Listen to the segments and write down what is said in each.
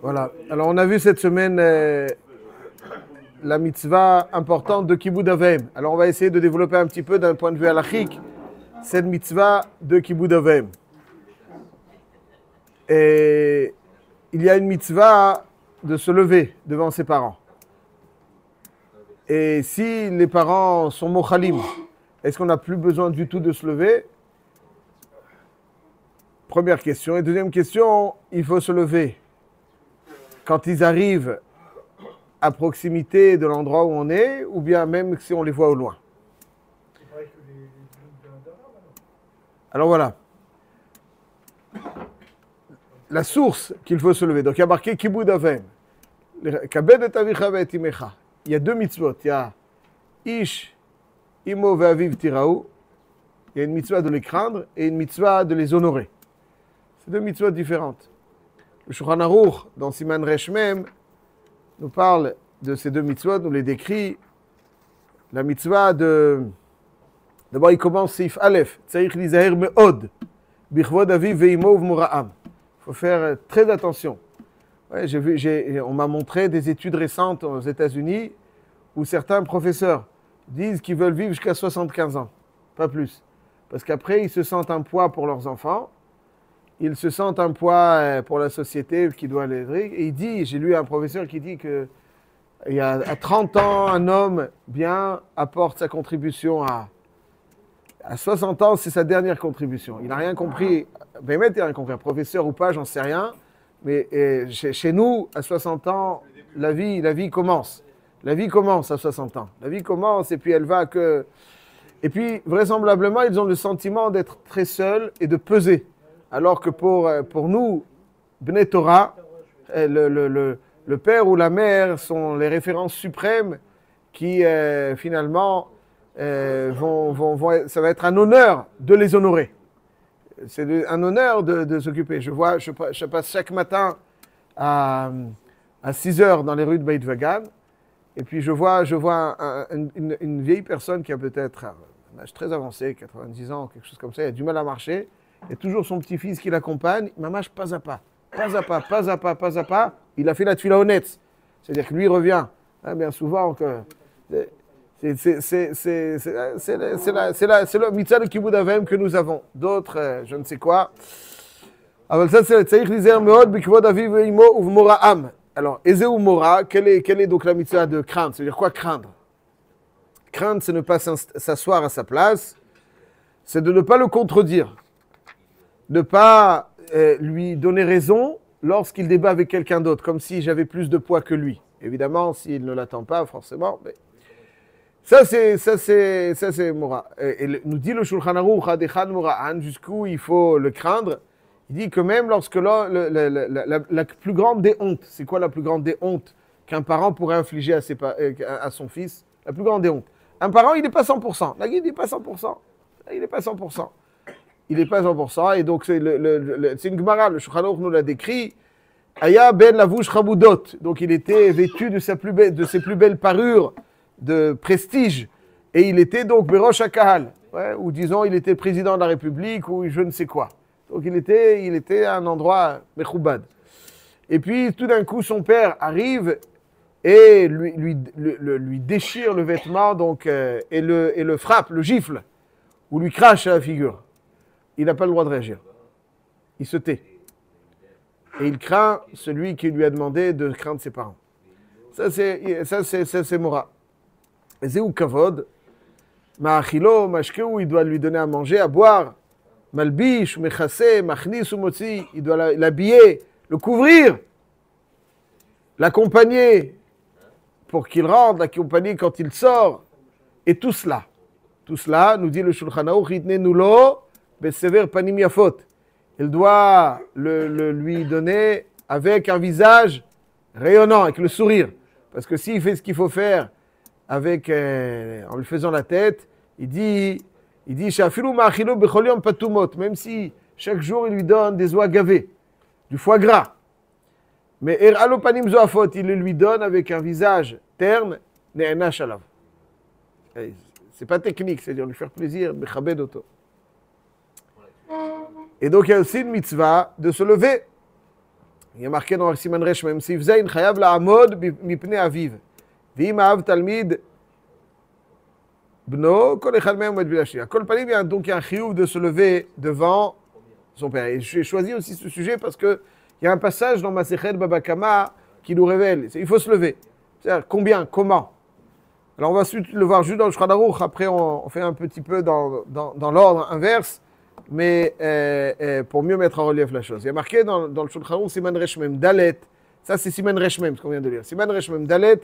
Voilà. Alors, on a vu cette semaine la mitzvah importante de Kibbout Avim. Alors, on va essayer de développer un petit peu d'un point de vue halachique cette mitzvah de Kibbout Avim. Et il y a une mitzvah de se lever devant ses parents. Et si les parents sont mochalim, est-ce qu'on n'a plus besoin du tout de se lever? Première question. Et deuxième question, il faut se lever quand ils arrivent à proximité de l'endroit où on est, ou bien même si on les voit au loin. Alors voilà. La source qu'il faut se lever. Donc il y a marqué Kibbout Avim. Kabed et avicha ve'et imecha. Il y a deux mitzvot. Il y a Ish, Imo ve'aviv tiraou. Il y a une mitzvah de les craindre et une mitzvah de les honorer. C'est deux mitzvot différentes. Le Shulchan Aruch, dans Siman Resh Mem, nous parle de ces deux mitzvot, nous les décrit. La mitzvah de... D'abord, il commence Seif Aleph. Tzarich lizaher me'od. Bichvod aviv ve'imo v'mora'am. Il faut faire très attention. Ouais, on m'a montré des études récentes aux États-Unis où certains professeurs disent qu'ils veulent vivre jusqu'à 75 ans, pas plus. Parce qu'après, ils se sentent un poids pour leurs enfants, ils se sentent un poids pour la société qui doit les aider. Et il dit, j'ai lu un professeur qui dit que à 30 ans, un homme bien apporte sa contribution à 60 ans, c'est sa dernière contribution. Il n'a rien compris. Ben, il n'a rien compris. Professeur ou pas, j'en sais rien. Mais chez nous, à 60 ans, la vie commence. La vie commence à 60 ans. La vie commence et puis elle va que... Et puis, vraisemblablement, ils ont le sentiment d'être très seuls et de peser. Alors que pour nous, Bnei Torah, le père ou la mère sont les références suprêmes qui, finalement, ça va être un honneur de les honorer. C'est un honneur de s'occuper. Je passe chaque matin à 6 heures dans les rues de Beit Vagan, et puis je vois une vieille personne qui a peut-être un âge très avancé, 90 ans, quelque chose comme ça, il a du mal à marcher, et toujours son petit-fils qui l'accompagne, il marche pas à pas, pas à pas, pas à pas, pas à pas, il a fait la tefila honnête. C'est-à-dire que lui revient, hein, bien souvent, c'est le mitzvah de Kibbout Avim que nous avons. D'autres, je ne sais quoi. Alors ça, c'est le tzarich lizaher me'od bikvod aviv ve'imo uv'mora'am. Alors, eze ou mora, quelle est donc la mitzvah de craindre? C'est-à-dire quoi craindre? Craindre, c'est ne pas s'asseoir à sa place, c'est de ne pas le contredire, de ne pas lui donner raison lorsqu'il débat avec quelqu'un d'autre, comme si j'avais plus de poids que lui. Évidemment, s'il ne l'attend pas, forcément, mais... Ça c'est Mora. Et nous dit le Shulchan Aruch, Adechad Mora'an, jusqu'où il faut le craindre. Il dit que même lorsque la plus grande des hontes, c'est quoi la plus grande des hontes qu'un parent pourrait infliger à son fils? La plus grande des hontes. Un parent, il n'est pas 100%. Là, il n'est pas 100%. Il n'est pas 100%. Il n'est pas 100%. Et donc, c'est une Gemara, le Shulchan Aruch nous l'a décrit. Aya ben lavush chabudot. Donc, il était vêtu de ses plus belles parures de prestige, et il était donc Berosh HaKahal, ou disons il était président de la République, ou je ne sais quoi. Donc il était à un endroit mechoubad. Et puis tout d'un coup son père arrive et lui déchire le vêtement, donc, et le frappe, le gifle, ou lui crache à la figure. Il n'a pas le droit de réagir. Il se tait. Et il craint celui qui lui a demandé de craindre ses parents. Ça c'est Mora. Zéou kavod, ma'achilo, mashkeu, il doit lui donner à manger, à boire, malbish, mechase, machnis ou motzi, il doit l'habiller, le couvrir, l'accompagner pour qu'il rentre, l'accompagner quand il sort, et tout cela, nous dit le Shulchan Aruch, itnenu lo, besever panim yafot, il doit lui donner avec un visage rayonnant, avec le sourire, parce que s'il fait ce qu'il faut faire, en lui faisant la tête, il dit, même si chaque jour il lui donne des oies gavées, du foie gras. Mais il le lui donne avec un visage terne, c'est pas technique, c'est-à-dire lui faire plaisir, et donc il y a aussi une mitzvah de se lever. Il y a marqué dans Siman Resh Mem Sif Zayin, Chayav la'amod mipnei aviv. V'im ahav talmid bno, kol echad mehem omed bilashia. Kol panim, donc il y a un chiyuv de se lever devant son père. Et j'ai choisi aussi ce sujet parce que il y a un passage dans Masechet Baba Kama qui nous révèle, il faut se lever. C'est-à-dire combien, comment. Alors on va le voir juste dans le Shulchan Aruch, après on fait un petit peu dans l'ordre inverse, mais pour mieux mettre en relief la chose. Il y a marqué dans le Shulchan Aruch, Siman Resh Mem Dalet, ça c'est Siman Resh Mem, ce qu'on vient de lire. Siman Resh Mem Dalet,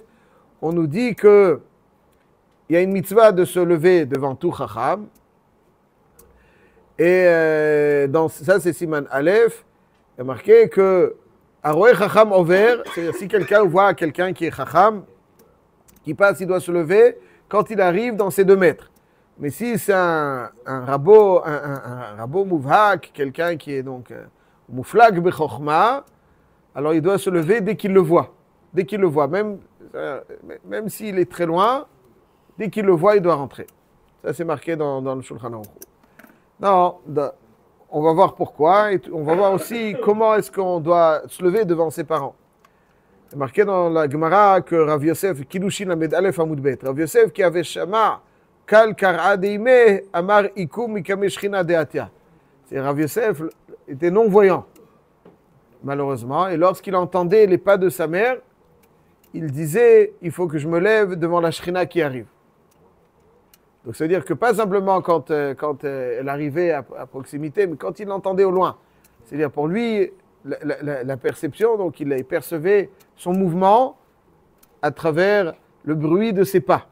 on nous dit que il y a une mitzvah de se lever devant tout Chacham, et ça c'est Siman Aleph, il y a marqué que Aroé Chacham Over, c'est-à-dire si quelqu'un voit quelqu'un qui est Chacham, qui passe, il doit se lever quand il arrive dans ses 2 mètres. Mais si c'est un rabot mouvhak, quelqu'un qui est donc mouflag bechokhma, alors il doit se lever dès qu'il le voit. Dès qu'il le voit, même s'il est très loin, dès qu'il le voit, il doit rentrer. Ça, c'est marqué dans le Shulchan Aruch. Non, on va voir pourquoi, et on va voir aussi comment est-ce qu'on doit se lever devant ses parents. C'est marqué dans la Gemara que Rav Yosef, Kiddushin Lamed Aleph Amud Bet, Rav Yosef qui avait shama, Kal Kar'a Deime, Amar Ikum Mikame Shechina Deatia. C'est Rav Yosef était non-voyant, malheureusement, et lorsqu'il entendait les pas de sa mère, il disait, il faut que je me lève devant la Shechina qui arrive. Donc, c'est-à-dire que pas simplement quand elle arrivait à proximité, mais quand il l'entendait au loin. C'est-à-dire pour lui, la perception, donc il percevait son mouvement à travers le bruit de ses pas.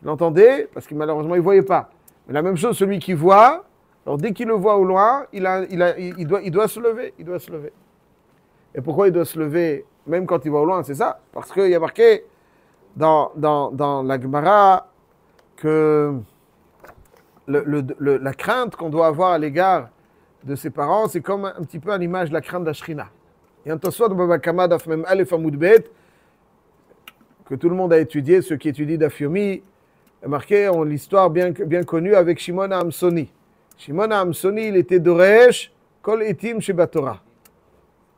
Il l'entendait, parce que malheureusement, il ne voyait pas. Mais la même chose, celui qui voit, alors dès qu'il le voit au loin, il doit se lever. Il doit se lever. Et pourquoi il doit se lever, même quand il voit au loin, c'est ça? Parce qu'il y a marqué dans la Gemara que la crainte qu'on doit avoir à l'égard de ses parents, c'est comme un petit peu à l'image de la crainte d'Ashrina. Il y a un Tosfot dans Baba Kama Daf Mem Aleph Amud Bet que tout le monde a étudié, ceux qui étudient Daf Yomi, marqué en l'histoire bien connue avec Shimon HaAmsoni. Shimon HaAmsoni, il était Doresh, Kol Etim Sheba Torah.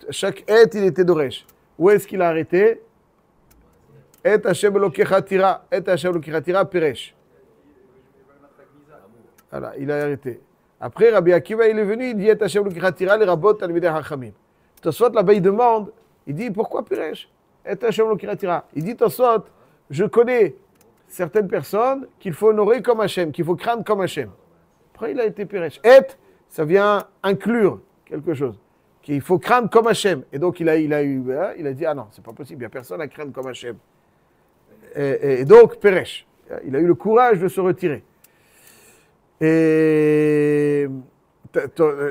Chaque et, il était Doresh. Où est-ce qu'il a arrêté? Et Hashem Elokecha Tira, Et Hashem Elokecha Tira Peresh. Voilà, il a arrêté. Après, Rabbi Akiva, il est venu, il dit Et Hashem Elokecha Tira, les rabot Talmidei Hachamim. Tosfot, là-bas, il demande, il dit pourquoi Peresh? Et Hashem Elokecha Tira. Il dit Tosfot, je connais certaines personnes qu'il faut honorer comme Hashem, qu'il faut craindre comme Hashem. Après, il a été Peresh. Et, ça vient inclure quelque chose. Qu'il faut craindre comme Hashem. Et donc, il a dit, ah non, c'est pas possible, il n'y a personne à craindre comme Hashem. Et donc, Peresh. Il a eu le courage de se retirer. Et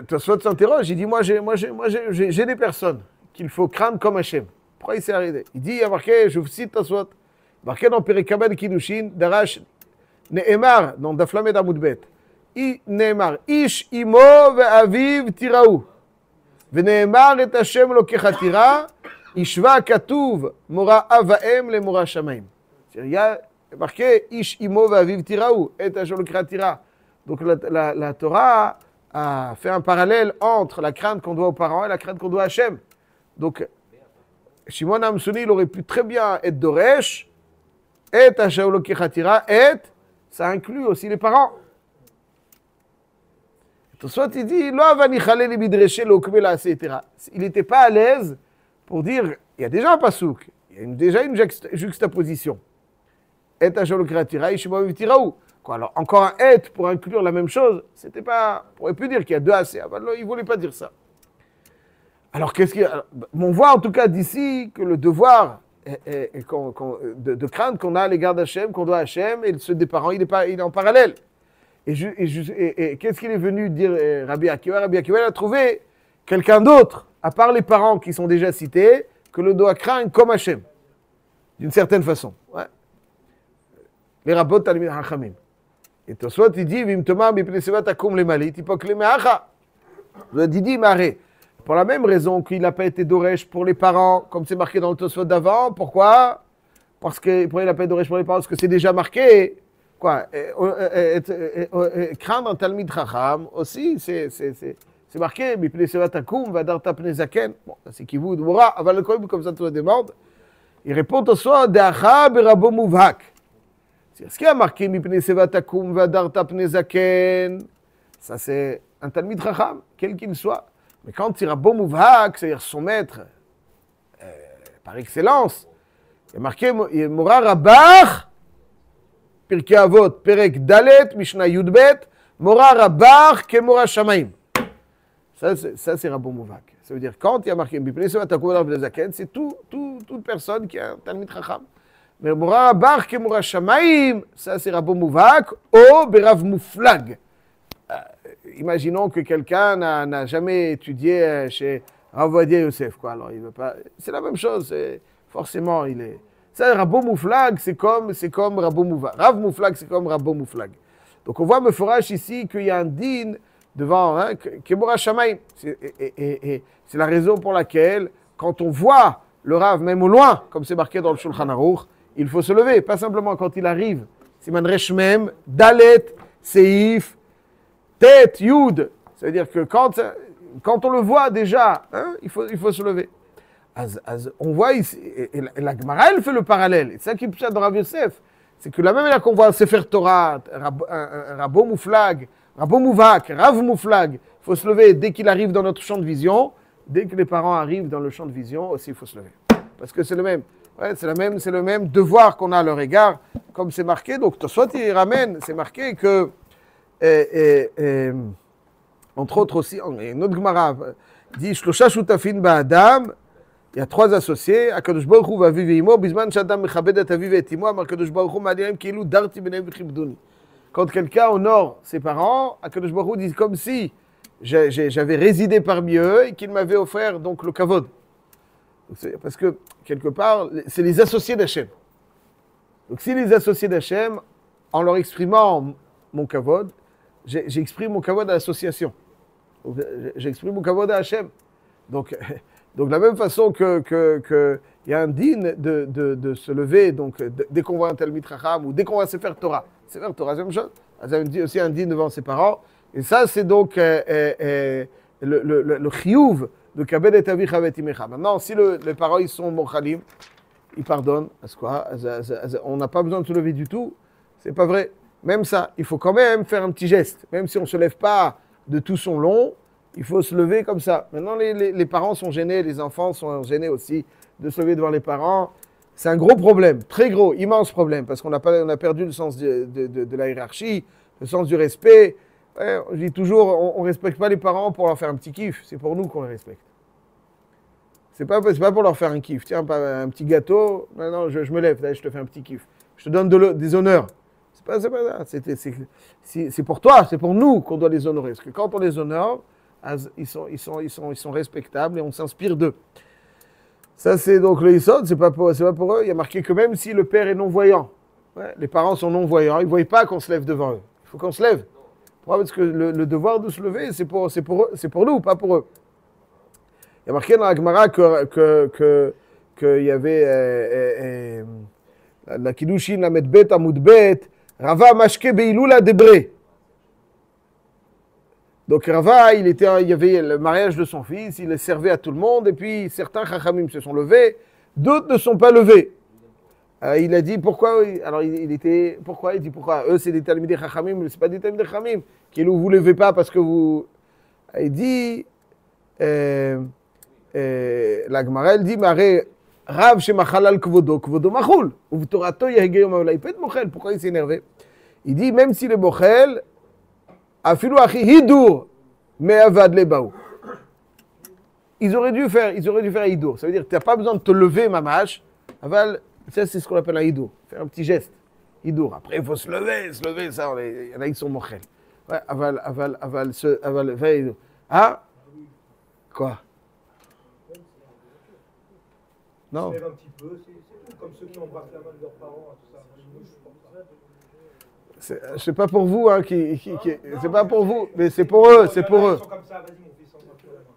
Tosfot s'interroge, il dit, moi, j'ai des personnes qu'il faut craindre comme Hashem. Pourquoi il s'est arrêté? Il dit, il y a marqué, je vous cite Tosfot, marqué dans Perikabed Kiddushin, Darash Ne'emar, dans Daf Lamed Amud Bet. Ne'emar, Ish imo ve'aviv tiraou. ונאמר את השם אלוקיך תירא, ישבה כתוב מורא אב ואם למורא שמיים. Il y a marqué Ish imo ve'aviv tiraou, et Hashem אלוקיך תירא. Donc la Torah a fait un parallèle entre la crainte qu'on doit aux parents et la crainte qu'on doit à Hashem. Donc Shimon HaAmsoni, il aurait pu très bien être Doresh, et Hashem אלוקיך תירא, et ça inclut aussi les parents. Soit il dit, il n'était pas à l'aise pour dire, il y a déjà un pasouk, il y a déjà une juxtaposition. Et alors, encore un et pour inclure la même chose, c'était pas, on aurait pu dire qu'il y a 2 assez, il ne voulait pas dire ça. Alors, on voit en tout cas d'ici que le devoir de crainte qu'on a à l'égard d'Hachem, qu'on doit à Hachem, et ceux des parents, il est en parallèle. Et qu'est-ce qu'il est venu dire Rabbi Akiva? Rabbi Akiva a trouvé quelqu'un d'autre, à part les parents qui sont déjà cités, que le doit craindre comme Hachem, d'une certaine façon. Ouais. Les rabot Talmidei Hachamim. Et Tosfot, il dit, Vim Toma mipnei seva takum lemalit, hipok lemeacha. Il dit, maré. Pour la même raison qu'il n'a pas été Doresh pour les parents, comme c'est marqué dans le Tosfot d'avant. Pourquoi? Parce que, pourquoi il n'a pas été Doresh pour les parents? Parce que c'est déjà marqué. Quoi, craindre un Talmid Chacham aussi, c'est C'est marqué, Mipnei Seva Takum, Vadarta Pnei Zaken. Bon, c'est Kivud Mora, Aval Koim, comme ça, tout le demande. Il répond au soir, Deacha Berabo Mouvhak. C'est ce qui a marqué, Mipnei Seva Takum, Vadarta Pnei Zaken. Ça, c'est un Talmid Chacham, quel qu'il soit. Mais quand il y a Rabo Mouvhak, c'est-à-dire son maître, par excellence, il y a marqué, Mora Rabach, Pirkei Avot, Perek Dalet, Mishnah Yudbet, Mora Rabach, Kemora Shamaim. Ça, c'est Rabo Mouvhak. Ça veut dire, quand il y a marqué Mipnei Seva Takum Vadarta Pnei Zaken, c'est toute personne qui a un Talmid Chacham. Mais Mora Rabach, Kemora Shamaim, ça c'est Rabo Mouvhak, ou Berav Mouflag. Imaginons que quelqu'un n'a jamais étudié chez Rav Ovadia Yosef, quoi. Alors il veut pas. C'est la même chose. Forcément, il est. Ça, Rabo Mouflag, c'est comme Rabo Mouvhak. Rav Mouflag, c'est comme Rabo Mouflag. Donc on voit Meforash ici qu'il y a un din devant, Kemora Shamaim. Et c'est la raison pour laquelle, quand on voit le Rav, même au loin, comme c'est marqué dans le Shulchan Aruch, il faut se lever. Pas simplement quand il arrive. Siman Resh Mem, Dalet, Seif, Tête, Yud, ça veut dire que quand on le voit déjà, il faut se lever. On voit ici, et la Gemara, elle fait le parallèle. Et c'est ça qui est dans Rav Yosef. C'est que la même manière qu'on voit un Sefer Torah, un Rabo Mouflag, Rabo Mouvhak, Rav Mouflag, il faut se lever dès qu'il arrive dans notre champ de vision. Dès que les parents arrivent dans le champ de vision, aussi il faut se lever. Parce que c'est le même. Ouais, c'est le même devoir qu'on a à leur égard, comme c'est marqué. Donc, soit il ramène, c'est marqué que entre autres aussi, une autre Gemara dit Shlosha shutafin ba'adam, il y a trois associés, Akadosh Baruch Hu v'aviv ve'imo, bizman sh'adam mechabed et aviv et imo, amar Akadosh Baruch Hu ma'alirem ki'ilu darti b'neim v'chibduni. Quand quelqu'un honore ses parents, Akadosh Baruch Hu dit comme si j'avais résidé parmi eux et qu'il m'avait offert donc le kavod. Parce que quelque part, c'est les associés d'Hachem. Donc si les associés d'Hachem, en leur exprimant mon kavod, j'exprime mon kavod à l'association. J'exprime mon kavod à Hachem. Donc de la même façon que il y a un din de se lever, donc dès qu'on voit un Talmid Chacham ou dès qu'on va se faire Torah. C'est faire Torah, c'est la même chose. Il y a aussi un din devant ses parents. Et ça, c'est donc le chiyuv de kabed et avicha vet imecha. Maintenant, si les parents ils sont mochalim, ils pardonnent. Quoi on n'a pas besoin de se lever du tout. C'est pas vrai. Même ça, il faut quand même faire un petit geste. Même si on ne se lève pas de tout son long, il faut se lever comme ça. Maintenant, les parents sont gênés, les enfants sont gênés aussi de se lever devant les parents. C'est un gros problème, très gros, immense problème, parce qu'on a perdu le sens de la hiérarchie, le sens du respect. Ouais, je dis toujours, on ne respecte pas les parents pour leur faire un petit kiff, c'est pour nous qu'on les respecte. C'est pas pour leur faire un kiff. Tiens, un petit gâteau, non, je me lève, je te fais un petit kiff. Je te donne des honneurs. C'est pas ça. C'est pour toi, c'est pour nous qu'on doit les honorer. Parce que quand on les honore, ils sont respectables et on s'inspire d'eux. Ça, c'est donc le Yisod, c'est pas pour eux. Il y a marqué que même si le père est non-voyant, les parents sont non-voyants, ils ne voient pas qu'on se lève devant eux. Il faut qu'on se lève. Pourquoi ? Parce que le devoir de se lever, c'est pour nous, pas pour eux. Il y a marqué dans la Gemara qu'il y avait la Kiddushin, la Medbet, Amudbet, Rava Mashke Beilula Debre. Donc Rava, il y avait le mariage de son fils, il le servait à tout le monde, et puis certains Chachamim se sont levés, d'autres ne sont pas levés. Il a dit pourquoi, alors il dit pourquoi, eux c'est des Talmidei Chachamim, mais ce n'est pas des Talmidei Chachamim, qui vous ne levez pas parce que vous... Il dit, la Gemara, elle dit, Maré, Rav shemachalal kvodo, kvodo machul, ou torato yehegeyom aolai, peut être mochel, pourquoi il s'est énervé? Il dit, même si le mochel, afilu achi hidur, mais avad lebaou. Ils auraient dû faire hidur. Ça veut dire que tu n'as pas besoin de te lever, mamash. Aval, ça c'est ce qu'on appelle un hidur. Faire un petit geste. Hidur. Après, il faut se lever, ça, il y en a qui sont mochel. Ouais, aval, faire hidur. Ah? Quoi? Non. Se lève un petit peu, c'est tout, comme ceux qui embrassent la main de leurs parents, tout ça. C'est pas pour vous, hein, c'est pas pour vous, mais c'est pour eux, c'est pour eux.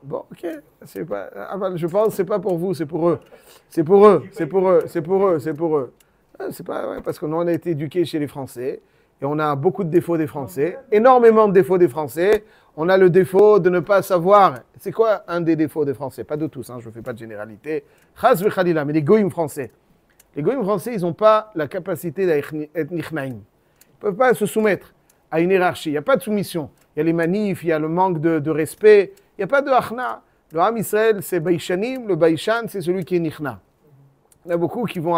Bon, ok, je pense que c'est pas pour vous, c'est pour eux. C'est pour eux. C'est pas, ouais, parce que nous on a été éduqués chez les Français, Et on a beaucoup de défauts des Français, énormément de défauts des Français. On a le défaut de ne pas savoir. C'est quoi un des défauts des Français? Pas de tous, hein, je ne fais pas de généralité. Chas v'chalila, mais les goïms français. Les goïms français, ils n'ont pas la capacité d'être nichnaïm. Ils ne peuvent pas se soumettre à une hiérarchie. Il n'y a pas de soumission. Il y a les manifs, il y a le manque de respect. Il n'y a pas de achna. Le Ham Israël, c'est Baïchanim. Le Baïchan, c'est celui qui est nichna. Il y en a beaucoup qui vont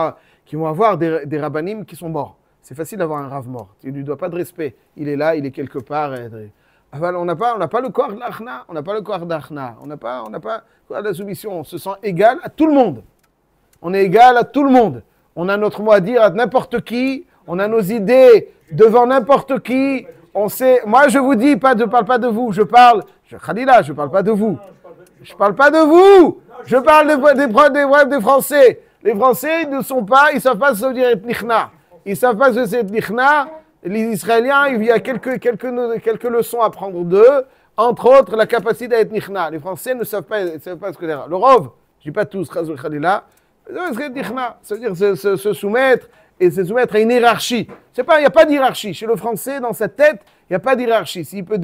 avoir des rabbanim qui sont morts. C'est facile d'avoir un rave mort. Tu ne lui dois pas de respect. Il est là, il est quelque part. On n'a pas le corps de l'achna. On n'a pas le corps d'achna. On n'a pas le corps de la soumission. On se sent égal à tout le monde. On est égal à tout le monde. On a notre mot à dire à n'importe qui. On a nos idées devant n'importe qui. On sait. Moi, je vous dis, je ne parle pas de vous. Khalila, je ne parle pas de vous. Je ne parle pas de vous. Je parle des Français. Les Français, ils ne savent pas ce que ça veut dire être nichna. Ils ne savent pas ce que c'est être nichna. Les Israéliens, il y a quelques leçons à prendre d'eux. Entre autres, la capacité à être nichna. Les Français ne savent pas ce que c'est. Le rov, je ne dis pas tous, Khalila. C'est nichna. C'est-à-dire se soumettre et se soumettre à une hiérarchie. Il n'y a pas de hiérarchie. Chez le Français, dans sa tête, il n'y a pas de hiérarchie. S'il peut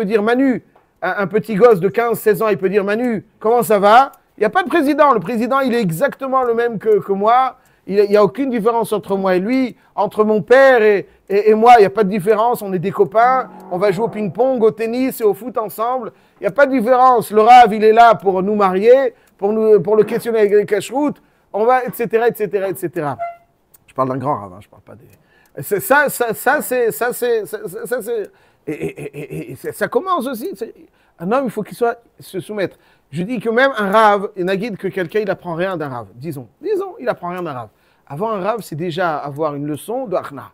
dire Manu, un petit gosse de 15-16 ans, il peut dire Manu, comment ça va? Il n'y a pas de président. Le président, il est exactement le même que moi. Il n'y a aucune différence entre moi et lui. Entre mon père et moi, il n'y a pas de différence. On est des copains. On va jouer au ping-pong, au tennis et au foot ensemble. Il n'y a pas de différence. Le Rav, il est là pour nous marier, pour le questionner avec les cacheroutes. On va, etc., etc., etc. Je parle d'un grand Rav, hein, je ne parle pas des... Ça commence aussi. Un homme, il faut qu'il se soumette. Je dis que même un Rav, il n'a guide que quelqu'un, il n'apprend rien d'un Rav. Disons, il n'apprend rien d'un Rav. Avoir un Rav, c'est déjà avoir une leçon de Achna.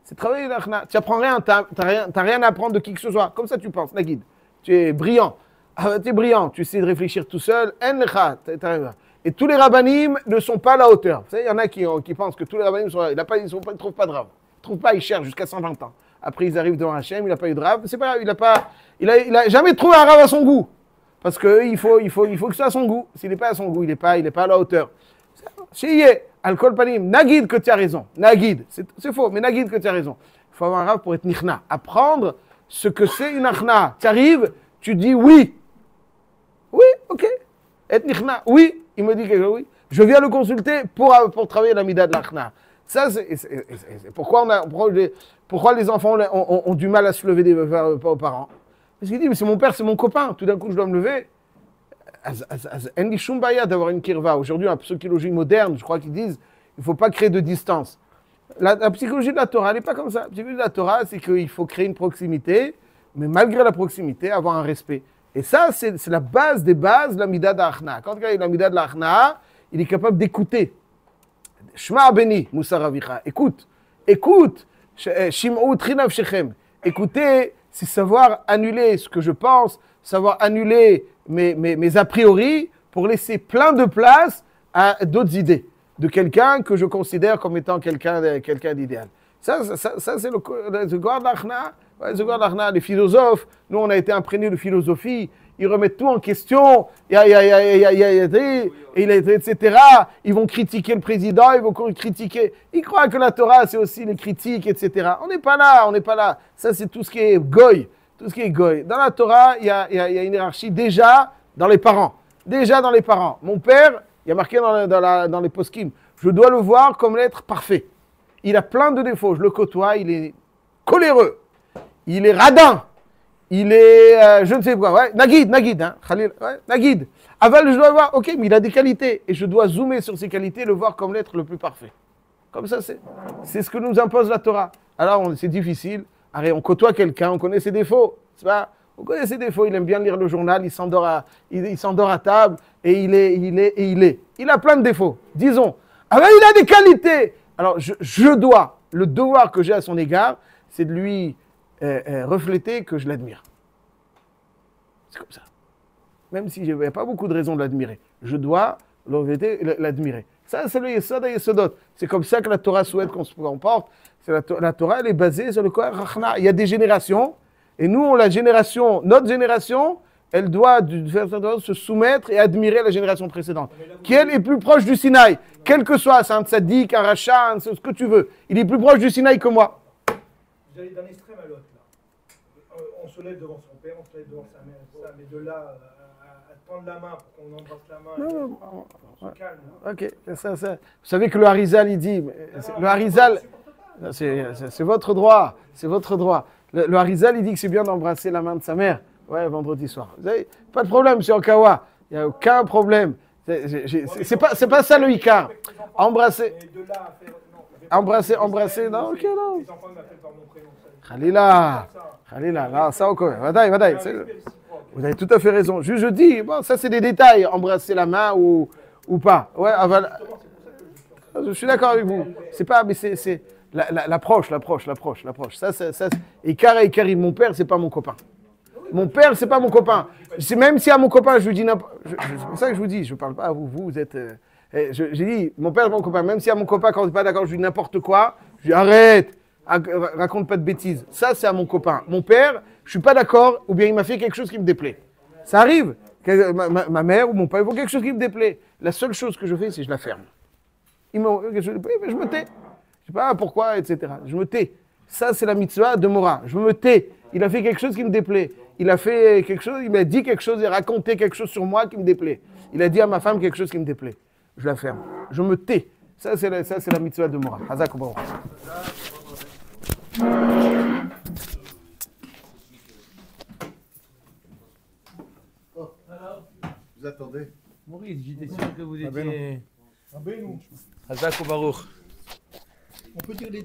C'est travailler l'Achna. Tu n'apprends rien, tu n'as rien à apprendre de qui que ce soit. Comme ça, tu penses, Nagid. Tu es brillant. Tu es brillant, tu sais de réfléchir tout seul. Et tous les rabbanim ne sont pas à la hauteur. Vous savez, il y en a qui pensent que tous les rabbanim sont là. Ils ne trouvent pas de Rav. Ils ne trouvent pas, ils cherchent jusqu'à 120 ans. Après, ils arrivent devant Hachem, il n'a pas eu de Rav. C'est pas grave, il a jamais trouvé un Rav à son goût. Parce qu'il faut que ce soit à son goût. S'il n'est pas à son goût, il n'est pas à la hauteur. Chiye, alcool panim, Nagid que tu as raison. Nagid, c'est faux, mais Nagid que tu as raison. Il faut avoir un Rav pour être nichna. Apprendre ce que c'est une achna. Tu arrives, tu dis oui. Oui, ok. Être nichna, oui. Il me dit que oui. Je viens le consulter pour travailler la mida de l'achna. Ça, c'est pourquoi les enfants ont du mal à se lever aux parents. Parce qu'il dit, mais c'est mon père, c'est mon copain. Tout d'un coup, je dois me lever. Endi Shumbaya d'avoir une kirva. Aujourd'hui, la psychologie moderne, je crois qu'ils disent, il ne faut pas créer de distance. La psychologie de la Torah, elle n'est pas comme ça. La psychologie de la Torah, c'est qu'il faut créer une proximité, mais malgré la proximité, avoir un respect. Et ça, c'est la base des bases de la mida d'Achna. Quand il y a la mida de l'Achna, il est capable d'écouter. Shema Beni, Moussa Ravicha. Écoute. Shim'u Trinav Shechem. Écouter, c'est savoir annuler ce que je pense, savoir annuler mes a priori pour laisser plein de place à d'autres idées de quelqu'un que je considère comme étant quelqu'un d'idéal. Ça c'est le Goar d'Achna. Les philosophes, nous on a été imprégnés de philosophie, ils remettent tout en question, etc. Ils vont critiquer le président, ils vont critiquer. Ils croient que la Torah c'est aussi les critiques, etc. On n'est pas là. Ça c'est tout ce qui est goy. Dans la Torah, il y a une hiérarchie déjà dans les parents. Mon père, il y a marqué dans les poskim, je dois le voir comme l'être parfait. Il a plein de défauts, je le côtoie, il est coléreux. Il est radin, il est, je ne sais quoi, ouais, Nagid, hein, Khalil, ouais, Nagid. Aval, je dois voir, ok, mais il a des qualités, et je dois zoomer sur ses qualités et le voir comme l'être le plus parfait. Comme ça, c'est ce que nous impose la Torah. Alors, c'est difficile, on côtoie quelqu'un, on connaît ses défauts, c'est pas, on connaît ses défauts, il aime bien lire le journal, il s'endort à table, et il est. Il a plein de défauts, disons. Aval, il a des qualités. Alors, le devoir que j'ai à son égard, c'est de lui refléter que je l'admire. C'est comme ça. Même si il n'y a pas beaucoup de raisons de l'admirer. Je dois l'admirer. Ça, c'est le Yesod et Yesodot. C'est comme ça que la Torah souhaite qu'on se comporte. La Torah, elle est basée sur le Kohen Rachna. Il y a des générations, et nous, notre génération, elle doit se soumettre et admirer la génération précédente. Qui elle est plus proche du Sinaï, quel que soit, c'est un tzaddik, un rachat, ce que tu veux. Il est plus proche du Sinaï que moi. Vous allez d'un extrême à l'autre, là. On se lève devant son père, on se lève devant sa mère, ça, mais de là à tendre la main pour qu'on embrasse la main, on se calme. Là. Ok, ça. Vous savez que le Harizal, il dit, le Harizal, c'est votre droit, c'est votre droit. Le Harizal, il dit que c'est bien d'embrasser la main de sa mère, ouais, vendredi soir. Vous savez, pas de problème, c'est en Kawa, il n'y a aucun problème. C'est pas ça le Icar. Embrasser. Embrasser, non, ok, non. Les enfants m'appellent par mon prénom. Khalila, là, ça encore. Vadaï. Vous avez tout à fait raison. Je dis, bon, ça c'est des détails, embrasser la main ou pas. Ouais, je suis d'accord avec vous. C'est pas, mais c'est l'approche. Ça, Icar et Karim, mon père, c'est pas mon copain. Mon père, c'est pas mon copain. Même si à mon copain, je lui dis n'importe. C'est pour ça que je vous dis, je parle pas à vous. Vous êtes. J'ai dit, mon père, c'est pas mon copain. Même si à mon copain, quand on n'est pas d'accord, je lui dis n'importe quoi. Je lui dis arrête, raconte pas de bêtises. Ça, c'est à mon copain. Mon père, je suis pas d'accord, ou bien il m'a fait quelque chose qui me déplaît. Ça arrive. Ma mère ou mon père, ils font quelque chose qui me déplaît. La seule chose que je fais, c'est que je la ferme. Ils m'ont quelque chose qui me déplaît, mais je me tais. Je sais pas pourquoi, etc. Je me tais. Ça, c'est la mitzvah de Mora. Je me tais. Il a fait quelque chose qui me déplaît. Il a fait quelque chose, il m'a dit quelque chose, il a raconté quelque chose sur moi qui me déplaît. Il a dit à ma femme quelque chose qui me déplaît. Je la ferme. Je me tais. Ça, c'est la mitzvah de Mora. Hazak ou Baruch. Vous attendez. Maurice, j'étais sûr que vous étiez... Ah ben non. Hazak ou Baruch. On peut dire les